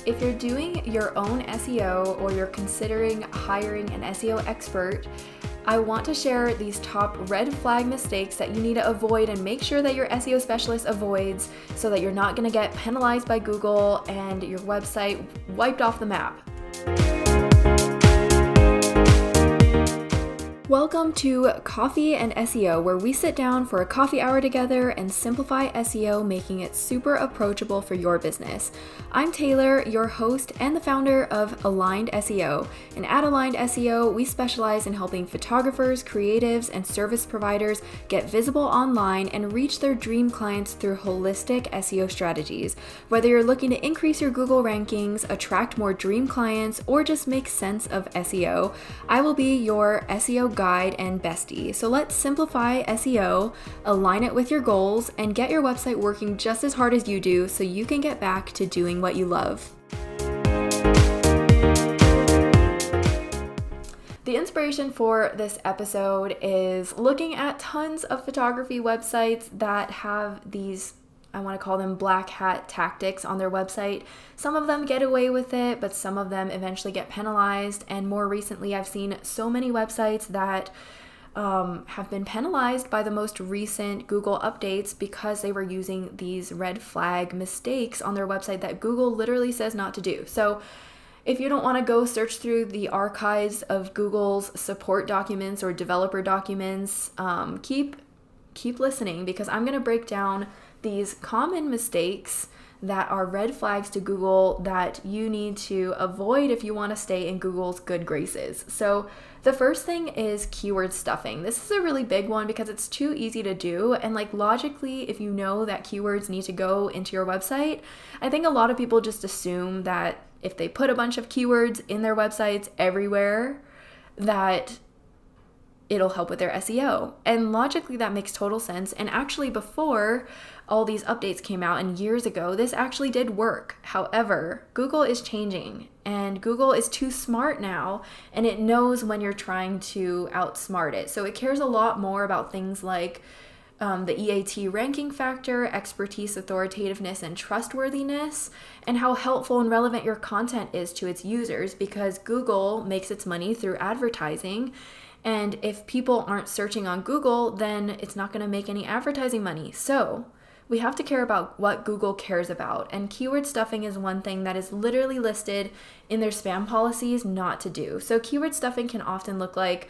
If you're doing your own SEO or you're considering hiring an SEO expert, I want to share these top red flag mistakes that you need to avoid and make sure that your SEO specialist avoids so that you're not going to get penalized by Google and your website wiped off the map. Welcome to Coffee and SEO, where we sit down for a coffee hour together and simplify SEO, making it super approachable for your business. I'm Taylor, your host and the founder of Aligned SEO. And at Aligned SEO, we specialize in helping photographers, creatives, and service providers get visible online and reach their dream clients through holistic SEO strategies. Whether you're looking to increase your Google rankings, attract more dream clients, or just make sense of SEO, I will be your SEO guide and bestie. So let's simplify SEO, align it with your goals, and get your website working just as hard as you do so you can get back to doing what you love. The inspiration for this episode is looking at tons of photography websites that have these, I want to call them black hat tactics on their website. Some of them get away with it, but some of them eventually get penalized. And more recently, I've seen so many websites that have been penalized by the most recent Google updates because they were using these red flag mistakes on their website that Google literally says not to do. So if you don't want to go search through the archives of Google's support documents or developer documents, keep listening, because I'm going to break down these common mistakes that are red flags to Google that you need to avoid if you want to stay in Google's good graces. So the first thing is keyword stuffing. This is a really big one because it's too easy to do. And logically, if you know that keywords need to go into your website, I think a lot of people just assume that if they put a bunch of keywords in their websites everywhere, that it'll help with their SEO. And logically, that makes total sense. And actually, before all these updates came out and years ago, this actually did work. However, Google is changing and Google is too smart now, and it knows when you're trying to outsmart it. So it cares a lot more about things like the EAT ranking factor, expertise, authoritativeness, and trustworthiness, and how helpful and relevant your content is to its users, because Google makes its money through advertising. And if people aren't searching on Google, then it's not going to make any advertising money. So we have to care about what Google cares about. And keyword stuffing is one thing that is literally listed in their spam policies not to do. So keyword stuffing can often look like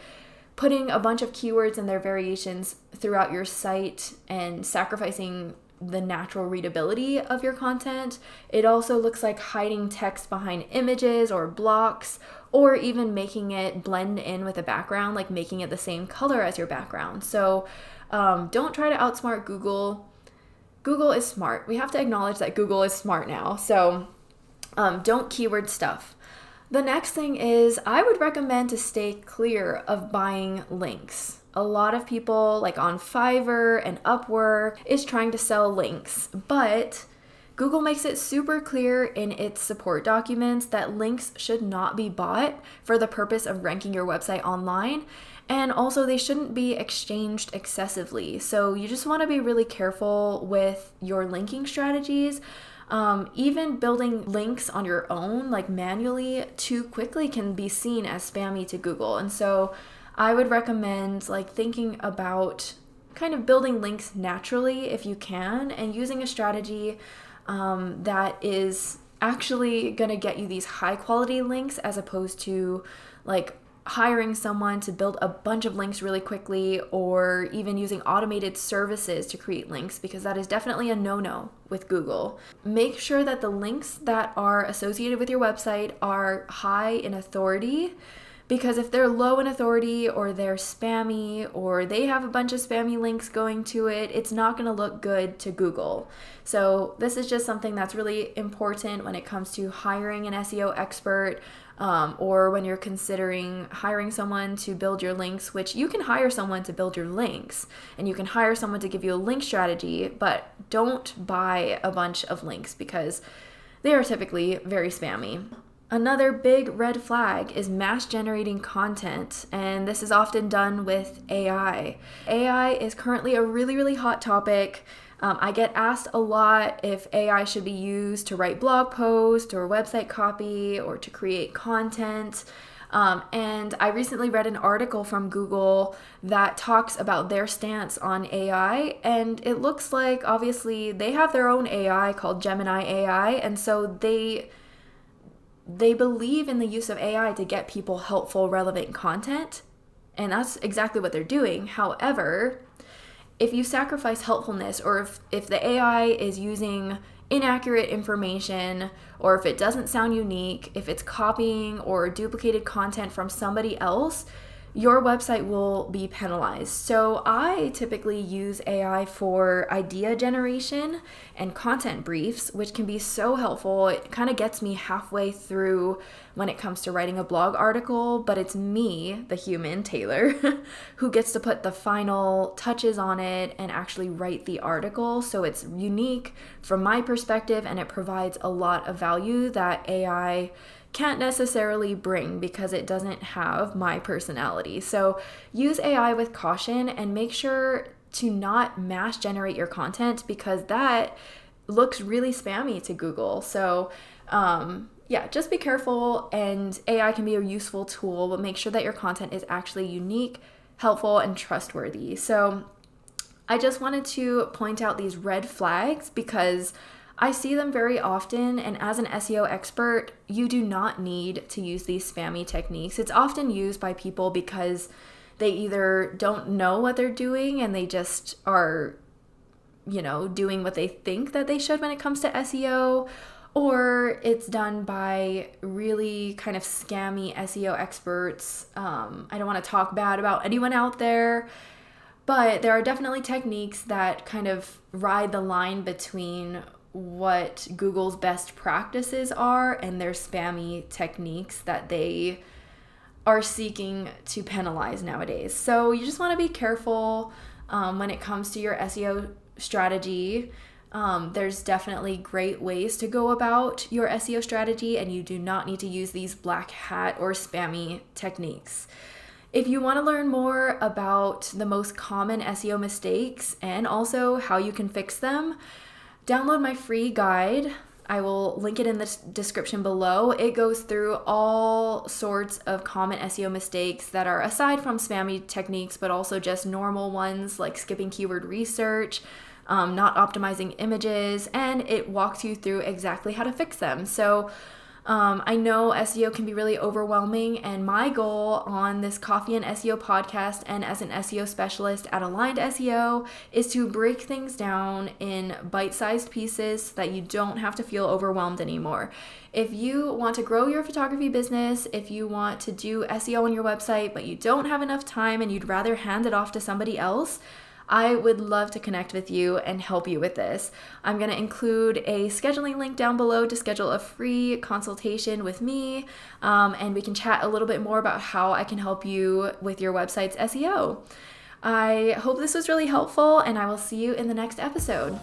putting a bunch of keywords and their variations throughout your site and sacrificing the natural readability of your content. It also looks like hiding text behind images or blocks, or even making it blend in with a background, like making it the same color as your background. So don't try to outsmart Google. Google is smart. We have to acknowledge that Google is smart now. So don't keyword stuff. The next thing is, I would recommend to stay clear of buying links. A lot of people, like on Fiverr and Upwork, is trying to sell links, but Google makes it super clear in its support documents that links should not be bought for the purpose of ranking your website online. And also, they shouldn't be exchanged excessively. So you just want to be really careful with your linking strategies. Even building links on your own, like manually, too quickly can be seen as spammy to Google. And so I would recommend thinking about kind of building links naturally if you can, and using a strategy that is actually going to get you these high quality links, as opposed to hiring someone to build a bunch of links really quickly, or even using automated services to create links, because that is definitely a no-no with Google. Make sure that the links that are associated with your website are high in authority, because if they're low in authority, or they're spammy, or they have a bunch of spammy links going to it, it's not going to look good to Google. So this is just something that's really important when it comes to hiring an SEO expert, or when you're considering hiring someone to build your links, which you can hire someone to build your links, and you can hire someone to give you a link strategy, but don't buy a bunch of links because they are typically very spammy. Another big red flag is mass generating content, and this is often done with AI. AI is currently a really, really hot topic. I get asked a lot if AI should be used to write blog posts or website copy or to create content. And I recently read an article from Google that talks about their stance on AI, and it looks like obviously they have their own AI called Gemini AI, and so they believe in the use of AI to get people helpful, relevant content, and that's exactly what they're doing. However, if you sacrifice helpfulness, or if the AI is using inaccurate information, or if it doesn't sound unique, if it's copying or duplicated content from somebody else, your website will be penalized. So I typically use AI for idea generation and content briefs, which can be so helpful. It kind of gets me halfway through when it comes to writing a blog article, but it's me, the human, Taylor, who gets to put the final touches on it and actually write the article. So it's unique from my perspective, and it provides a lot of value that AI can't necessarily bring because it doesn't have my personality. So use AI with caution and make sure to not mass generate your content, because that looks really spammy to Google. So just be careful, and AI can be a useful tool, but make sure that your content is actually unique, helpful, and trustworthy. So I just wanted to point out these red flags because I see them very often, and as an SEO expert, you do not need to use these spammy techniques. It's often used by people because they either don't know what they're doing and they just are, doing what they think that they should when it comes to SEO, or it's done by really kind of scammy SEO experts. I don't want to talk bad about anyone out there, but there are definitely techniques that kind of ride the line between what Google's best practices are and their spammy techniques that they are seeking to penalize nowadays. So you just want to be careful when it comes to your SEO strategy. There's definitely great ways to go about your SEO strategy, and you do not need to use these black hat or spammy techniques. If you want to learn more about the most common SEO mistakes and also how you can fix them, download my free guide. I will link it in the description below. It goes through all sorts of common SEO mistakes that are aside from spammy techniques, but also just normal ones like skipping keyword research, not optimizing images, and it walks you through exactly how to fix them. So I know SEO can be really overwhelming, and my goal on this Coffee and SEO podcast and as an SEO specialist at Aligned SEO is to break things down in bite-sized pieces so that you don't have to feel overwhelmed anymore. If you want to grow your photography business, if you want to do SEO on your website, but you don't have enough time and you'd rather hand it off to somebody else, I would love to connect with you and help you with this. I'm going to include a scheduling link down below to schedule a free consultation with me, and we can chat a little bit more about how I can help you with your website's SEO. I hope this was really helpful, and I will see you in the next episode.